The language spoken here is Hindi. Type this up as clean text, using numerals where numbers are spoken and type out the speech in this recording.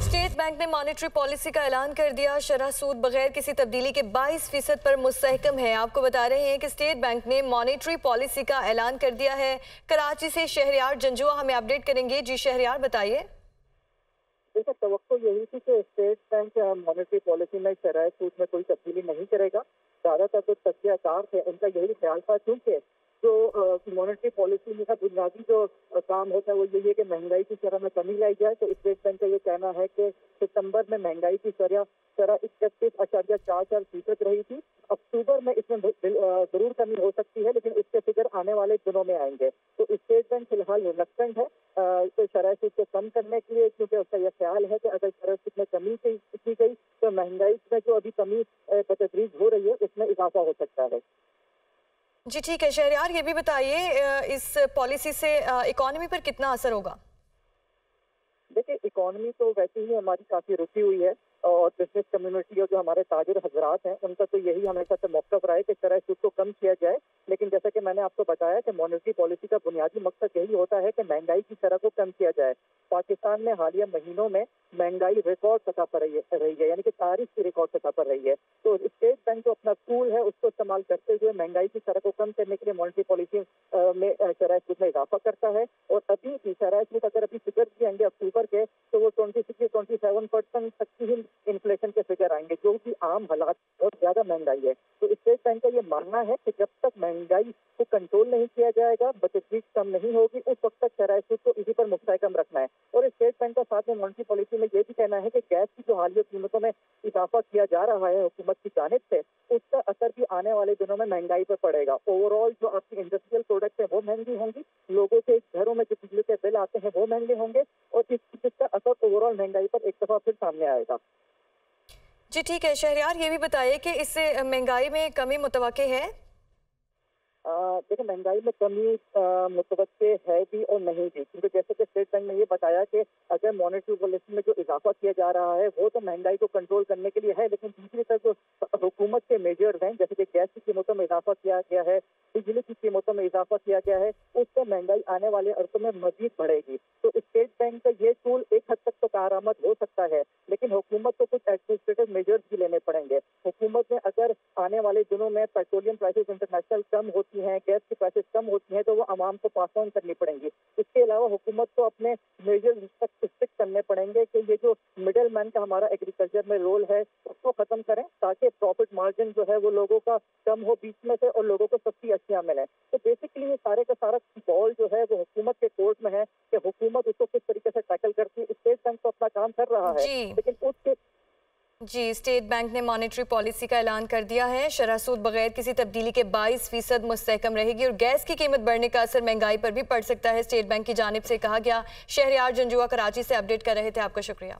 स्टेट बैंक ने मॉनेटरी पॉलिसी का ऐलान कर दिया। शरह सूद बगैर किसी तब्दीली के 22% पर मुस्तहकम है। आपको बता रहे हैं कि स्टेट बैंक ने मॉनेटरी पॉलिसी का ऐलान कर दिया है। कराची से शहरयार जंजुआ हमें अपडेट करेंगे। जी शहरयार, बताइए। देखिए, तवक्को यही थी कि स्टेट बैंक मॉनेटरी पॉलिसी में शरह सूद में कोई तब्दीली नहीं करेगा। ज़्यादातर जो तज्ज़ियाकार थे उनका यही ख्याल था, क्योंकि जो मॉनेटरी पॉलिसी का बुनियादी जो काम होता है वो यही है कि महंगाई की शरह में कमी लाई जाए। तो स्टेट बैंक का ये कहना है कि सितंबर में महंगाई की शरह 31.44% रही थी। अक्टूबर में इसमें जरूर कमी हो सकती है, लेकिन इसके फिगर आने वाले दिनों में आएंगे। तो स्टेट बैंक फिलहाल रिलक्टेंट है तो शरह सूद को कम करने के लिए, क्योंकि उसका यह ख्याल है कि अगर शरह सूद में कमी की गई तो महंगाई में जो अभी कमी बतदरीज हो रही है उसमें इजाफा हो सकता है। जी ठीक है शहरयार, ये भी बताइए इस पॉलिसी से इकोनॉमी पर कितना असर होगा? देखिए, इकोनॉमी तो वैसे ही हमारी काफी रुकी हुई है और बिजनेस कम्युनिटी और जो हमारे ताजिर हजरात हैं उनका तो यही हमेशा से मौक़िफ़ रहा है कि शरह सूद को कम किया जाए। लेकिन जैसा कि मैंने आपको बताया कि मॉनेटरी पॉलिसी का बुनियादी मकसद यही होता है कि महंगाई की शरह को कम किया जाए। पाकिस्तान में हालिया महीनों में महंगाई रिकॉर्ड सतह पर रही है, यानी कि तारीख की रिकॉर्ड सतह पर रही है। तो स्टेट बैंक जो अपना टूल है उसको इस्तेमाल करते हुए महंगाई की शरह को कम करने के लिए मॉनेटरी पॉलिसी में शरह सूद में इजाफा करता है। और अभी की शरह सूद अगर अभी फिगर भी आएंगे अक्टूबर के, तो वो 26-27% तक की ही इन्फ्लेशन के फिगर आएंगे, जो कि आम हालात बहुत ज्यादा महंगाई है। तो स्टेट बैंक का ये मानना है कि जब तक महंगाई को कंट्रोल नहीं किया जाएगा, बचत कम नहीं होगी, उस वक्त तक शरह सूद को इसी पर मुस्तहकम रखना है। और स्टेट बैंक का साथ में मॉनेटरी पॉलिसी में ये भी कहना है कि गैस की जो हालिया कीमतों में इजाफा किया जा रहा है हुकूमत की जानिब से, उसका असर भी आने वाले दिनों में महंगाई पर पड़ेगा। ओवरऑल जो आपकी इंडस्ट्रियल प्रोडक्ट है वो महंगी होंगी, लोगों के घरों में जो बिजली के बिल आते हैं वो महंगे होंगे, और इसका असर ओवरऑल महंगाई पर एक दफा फिर सामने आएगा। जी ठीक है शहरयार, ये भी बताइए कि इससे महंगाई में कमी मुतवक्के है? देखिए, महंगाई में कमी मुतवक्के है भी और नहीं भी, क्योंकि जैसे कि स्टेट बैंक ने ये बताया कि अगर मॉनेटरी पॉलिसी में जो इजाफा किया जा रहा है वो तो महंगाई को कंट्रोल करने के लिए है, लेकिन दूसरी तरफ जो हुकूमत के मेजर्स हैं, जैसे कि गैस की कीमतों में इजाफा किया गया है, बिजली की कीमतों में इजाफा किया गया है, उससे महंगाई आने वाले अरसों में मजीद बढ़ेगी। तो स्टेट बैंक का ये टूल एक हद तक तो कारआमद हो सकता है, लेकिन हुकूमत को कुछ एडमिनिस्ट्रेटिव मेजर्स भी लेने पड़ेंगे। हुकूमत ने अगर आने वाले दिनों में पेट्रोलियम प्राइसेस इंटरनेशनल कम होती हैं, गैस की प्राइसेस कम होती हैं, तो वो आवाम को पास ऑन करनी पड़ेंगी। इसके अलावा हुकूमत को अपने मेजर्स स्ट्रिक्ट करने पड़ेंगे कि ये जो मिडिल मैन का हमारा एग्रीकल्चर में रोल है उसको खत्म करें, ताकि प्रॉफिट मार्जिन जो है वो लोगों का कम हो बीच में से और लोगों को सस्ती अशिया मिले। तो बेसिकली ये सारे का सारा बॉल जो है वो हुकूमत के कोर्ट में है कि हुकूमत उसको किस तरीके से टैकल करती है। स्टेट बैंक तो अपना काम कर रहा है, लेकिन उसके जी स्टेट बैंक ने मॉनेटरी पॉलिसी का ऐलान कर दिया है। शरह सूद बगैर किसी तब्दीली के 22% मुस्तहकम रहेगी और गैस की कीमत बढ़ने का असर महंगाई पर भी पड़ सकता है, स्टेट बैंक की जानिब से कहा गया। शहरयार जंजुआ कराची से अपडेट कर रहे थे। आपका शुक्रिया।